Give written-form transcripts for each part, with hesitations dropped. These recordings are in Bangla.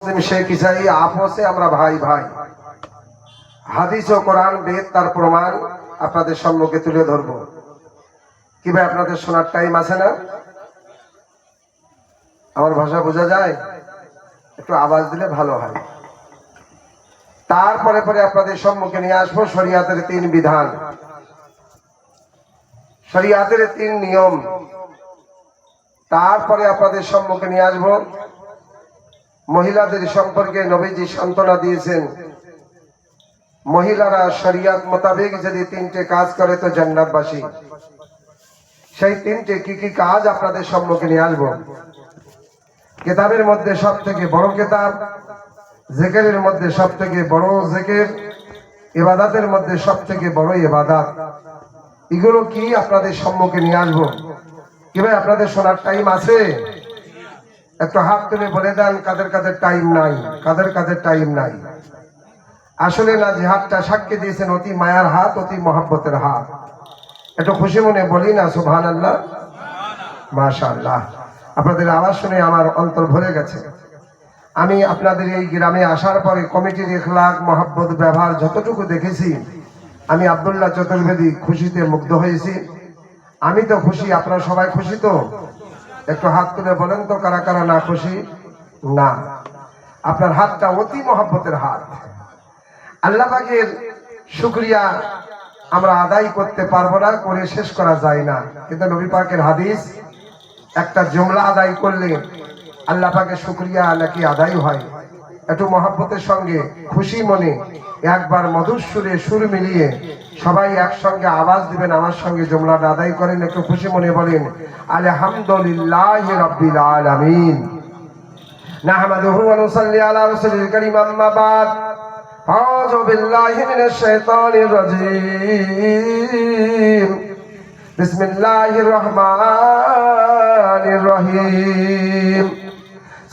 মুসলিম শেখ ইসাই আপসে আমরা ভাই ভাই। হাদিস ও কোরআন বেদ তার প্রমাণ আপনাদের সম্মুখে তুলে ধরবো। কি ভাই আপনাদের শোনার টাইম আছে না? আমার ভাষা বোঝা যায়? একটু আওয়াজ দিলে ভালো হয়। তারপরে পরে আপনাদের সম্মুখে নিয়ে আসবো শরিয়াতের 3 বিধান, শরিয়াতের 3 নিয়ম। তারপরে আপনাদের সম্মুখে নিয়ে আসবো মহিলাদের সম্পর্কে নবীজি সান্ত্বনা দিয়েছেন, মহিলারা শরিয়াত মোতাবেক যদি 3টে কাজ করে তো জান্নাতবাসী। সেই 3টে কি কি কাজ আপনাদের সম্মুখে নিয়ে আসবো। কিতাবের মধ্যে সবথেকে বড় কিতাব, জিকিরের মধ্যে সবথেকে বড় জিকির, ইবাদতের মধ্যে সবথেকে বড় ইবাদত। এগুলো কি আপনাদের সম্মুখে নিয়ে আসবো। কি ভাই আপনাদের শোনার টাইম আছে? একটু হাত তুলে বলে দেন কাদের কাদের টাইম নাই, কাদের কাদের টাইম নাই। আসলে না, যে হাতটা সাক্ষী দিয়েছেন অতি মায়ার হাত, অতি মহব্বতের হাত। একটু খুশি মনে বলি না সুবহানাল্লাহ, মাশাআল্লাহ। আপনাদের আওয়াজ শুনে আমার অন্তর ভরে গেছে। আমি আপনাদের এই গ্রামে আসার পরে কমিটির ইখলাক, মহব্বত, ব্যবহার যতটুকু দেখেছি, আমি আব্দুল্লাহ চতুর্বেদী খুশিতে মুগ্ধ হয়েছি। আমি তো খুশি, আপনারা সবাই খুশি তো? একটু হাত তুলে বলেন তো কারা কারা না খুশি। না, আপনার হাতটা অতি মহব্বতের হাত। আল্লাহ পাকের শুকরিয়া আমরা আদায় করতে পারবো না, করে শেষ করা যায় না। কিন্তু নবী পাকের হাদিস, একটা জুমলা আদায় করলে আল্লাহ পাকের শুকরিয়া নাকি আদায় হয়। একটু মহব্বতের সঙ্গে খুশি মনে একবার মধুর সুরে সুর মিলিয়ে সবাই একসঙ্গে আওয়াজ দিবেন, আমার সঙ্গে জুমলাটা আদায় করেন। একটু খুশি মনে বলেন আলহামদুলিল্লাহি রাব্বিল আলামিন, নাহমাদুহু ওয়া নুসাল্লি আলা রাসূলিল কারীম, আম্মা বাদ। আউযু বিল্লাহি মিনাশ শাইতানির রাজীম, বিসমিল্লাহির রহমানির রহিম।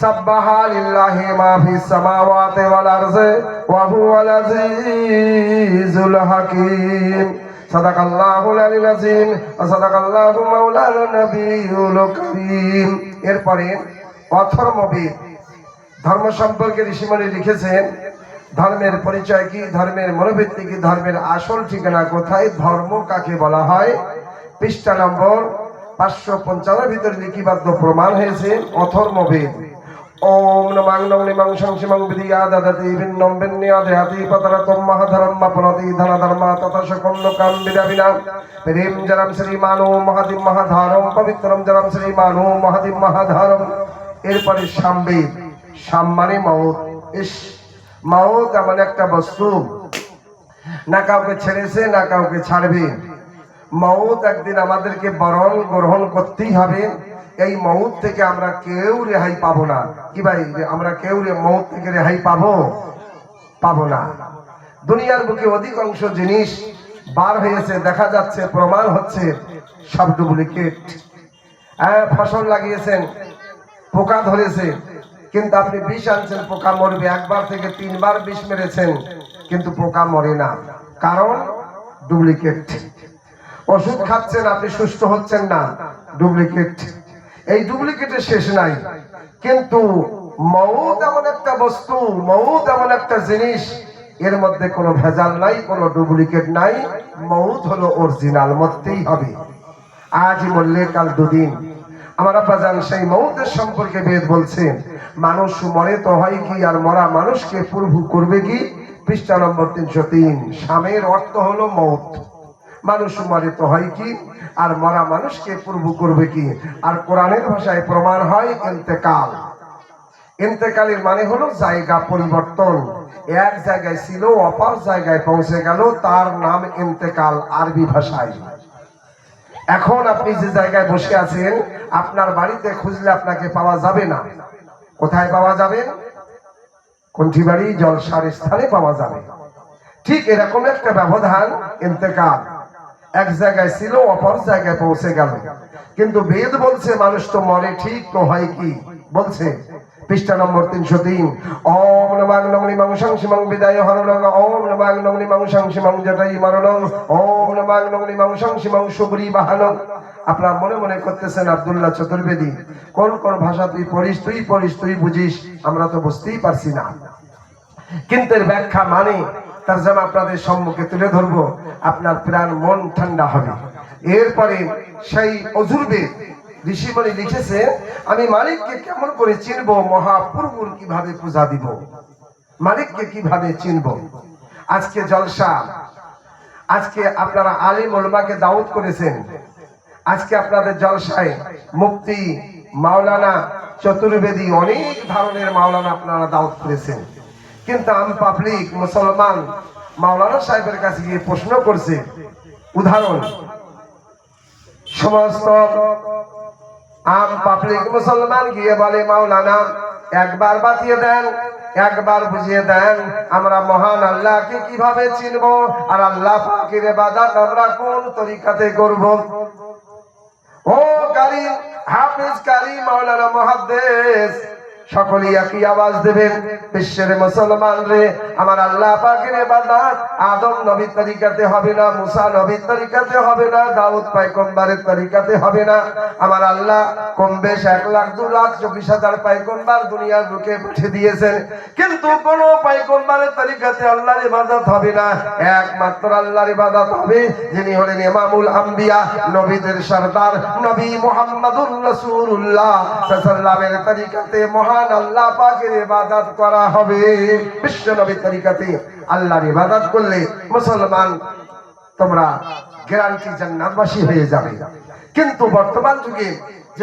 সাব্বাহা লিল্লাহি মা ফিস সামাওয়াতি ওয়াল আরদি ওয়া হুয়াল আজিজুল হাকীম। সাদাকাল্লাহুল আলিয়্যুল আযীম ওয়া সাদাকাল্লাহু মাওলানা নবিয়্যুল কারীম। এরপরে অথর্ববেদ, ধর্ম সম্পর্কে ঋষিমুনি লিখেছেন, ধর্মের পরিচয় কি, ধর্মের মনোবৃত্তি কি, ধর্মের আসল ঠিকানা কোথায়, ধর্ম কাকে বলা হয়। পৃষ্ঠা নম্বর 555 ভিতরে লিখিবদ্ধ প্রমাণ হয়েছে অথর্ববেদ। ওম নমাং নং নিমাং সংসিমাং বিধিয়া দাদাতি বিন্নম বিন্যাদেহাতি পতরতম মহাধরম মাপনতি ধনধর্মা তথা সকল লোকাম বিদাবিনা প্রেম জনম শ্রীমানো মহাদিম মহাধারম পবিত্রম জনম শ্রীমানো মহাদিম মহাধারম। এরপরে সামবেদ, সাম মানে মউত। মউত এমন একটা বস্তু, না কাউকে ছেড়েছে না কাউকে ছাড়বে। মউত একদিন আমাদেরকে বরণ গ্রহণ করতেই হবে। এই মউত থেকে আমরা কেউ রেহাই পাবো না। কি ভাই, আমরা কেউ মউত থেকে রেহাই পাবো না। দুনিয়ার বুকে অধিকাংশ জিনিস বার হয়েছে, দেখা যাচ্ছে, প্রমাণ হচ্ছে সব ডুপ্লিকেট। ফসল লাগিয়েছেন, পোকা ধরেছে, কিন্তু আপনি বিষ আনছেন, পোকা মরবে। একবার থেকে 3 বার বিষ মেরেছেন, কিন্তু পোকা মরে না, কারণ ডুপ্লিকেট। ওষুধ খাচ্ছেন, আপনি সুস্থ হচ্ছেন না, ডুপ্লিকেট। এই ডুপ্লিকেটের শেষ নাই। কিন্তু মউত এমন একটা বস্তু, মউত এমন একটা জিনিস, এর মধ্যে কোনো ভেজাল নাই, কোনো ডুপ্লিকেট নাই। মউত হলো অরিজিনাল, মরতেই হবে। আজই মরলে কাল দুদিন। আমার আব্বা জান সেই মউতের সম্পর্কে বেদ বলছে, মানুষ মরে তো হয় কি, আর মরা মানুষকে প্রভু করবে কি। পৃষ্ঠা নম্বর 303। সামের অর্থ হলো মউত। মানুষ মরে তো হয় কি, আর মরা মানুষকে প্রভু করবে কি। আর কোরআনের ভাষায় প্রমাণ হয় ইন্তেকাল। ইন্তেকালের মানে হলো জায়গা পরিবর্তন। এক জায়গায় ছিল, অপর জায়গায় পৌঁছে গেল, তার নাম ইন্তেকাল আরবি ভাষায়। এখন আপনি যে জায়গায় বসে আছেন, আপনার বাড়িতে খুঁজলে আপনাকে পাওয়া যাবে না। কোথায় পাওয়া যাবে? কণ্ঠিবাড়ি জলসার স্থানে পাওয়া যাবে। ঠিক এরকম একটা ব্যবধান ইন্তেকাল। এক জায়গায় ছিল, অপর জায়গায় পৌঁছে গেল। কিন্তু বেদ বলছে মানুষ তো মরে ঠিক, তো হয় কি বলছে। পৃষ্ঠা নম্বর 303। ওম ওম নমঃ নংলিমং সংসিমং বিদায় হরণং ওম নমঃ নংলিমং সংসিমং জটাই মরণং ওম নমঃ নংলিমং সংসিমং সুগ্রী বাহনং। আপনারা মনে মনে করতেছেন আব্দুল্লাহ চতুর্বেদী কোন কোন ভাষা তুই পড়িস তুই বুঝিস, আমরা তো বুঝতেই পারছি না, কিন্তু এর ব্যাখ্যা মানে তরজমা আপনাদের সম্মুখে তুলে ধরবো, আপনার প্রাণ মন ঠান্ডা হবে। এরপরে সেই অজুরবেদ ঋষিমণি লিখেছে, আমি মালিককে কেমন করে চিনব, মহাপুরুষ কিভাবে পূজা দিব, মালিককে কিভাবে চিনব। আজকে জলসা, আজকে আপনারা আলিম উলামাকে দাওয়াত করেছেন, আজকে আপনাদের জলসায় মুফতি মাওলানা চতুর্বেদী অনেক ধরনের মাওলানা আপনারা দাওয়াত করেছেন, কিন্তু আম পাবলিক মুসলমান মাওলানা সাহেবের কাছে গিয়ে প্রশ্ন করছে। উদাহরণ, সমস্ত আম পাবলিক মুসলমান গিয়ে বলে মাওলানা একবার বাতিয়ে দেন, একবার বুঝিয়ে দেন আমরা মহান আল্লাহকে কিভাবে চিনবো, আর আল্লাহ পাকের ইবাদত আমরা কোন তরিকাতে করব। ও কারি হাফেজ, কারি, মাওলানা, মুহাদ্দিস সকলেই একই আওয়াজ দেবেন, বিশ্বের মুসলমান রে, আমার আল্লাহ পাকের ইবাদত আদম নবীর তরিকাতে হবে না, মুসা নবীর তরিকাতে হবে না, দাউদ পয়গম্বরের তরিকাতে হবে না। আমার আল্লাহ কম বেশ 1,02,24,000 পয়গম্বর দুনিয়ার বুকে পাঠিয়ে দিয়েছেন, কিন্তু কোন পয়গম্বরের তরিকাতে আল্লাহর ইবাদত হবে না। একমাত্র আল্লাহর ইবাদত হবে যিনি হলেন ইমামুল আম্বিয়া, নবীদের সরদার নবী মুহাম্মদুর রাসূলুল্লাহ সাল্লাল্লাহু আলাইহি তরিকাতে মহান আল্লাহ পাকের ইবাদত করা হবে। বিশ্ব নবীর তরিকাতে আল্লাহর ইবাদত করলে মুসলমান তোমরা গ্যারান্টি জান্নাতবাসী হয়ে যাবে। কিন্তু বর্তমান যুগে